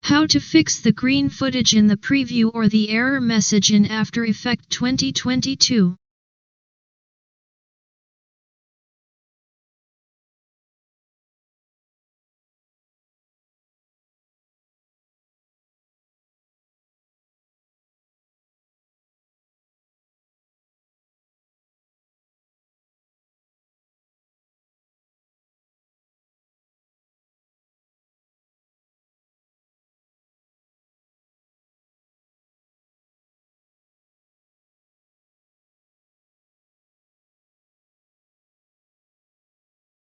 How to fix the green footage in the preview or the error message in After Effects 2022.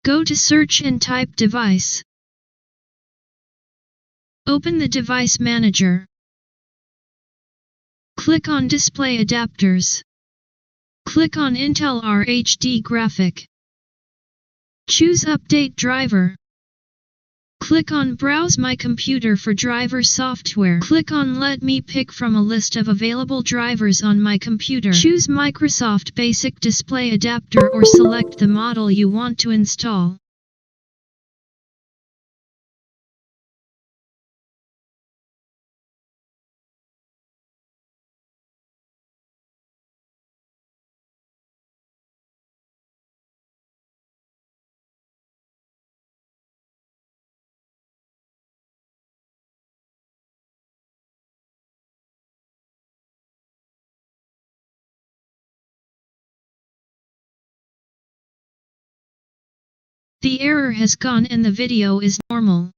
Go to Search and type Device. Open the Device Manager. Click on Display Adapters. Click on Intel RHD Graphic. Choose Update Driver. Click on Browse My Computer for driver software. Click on Let me pick from a list of available drivers on my computer. Choose Microsoft Basic Display Adapter or select the model you want to install. The error has gone and the video is normal.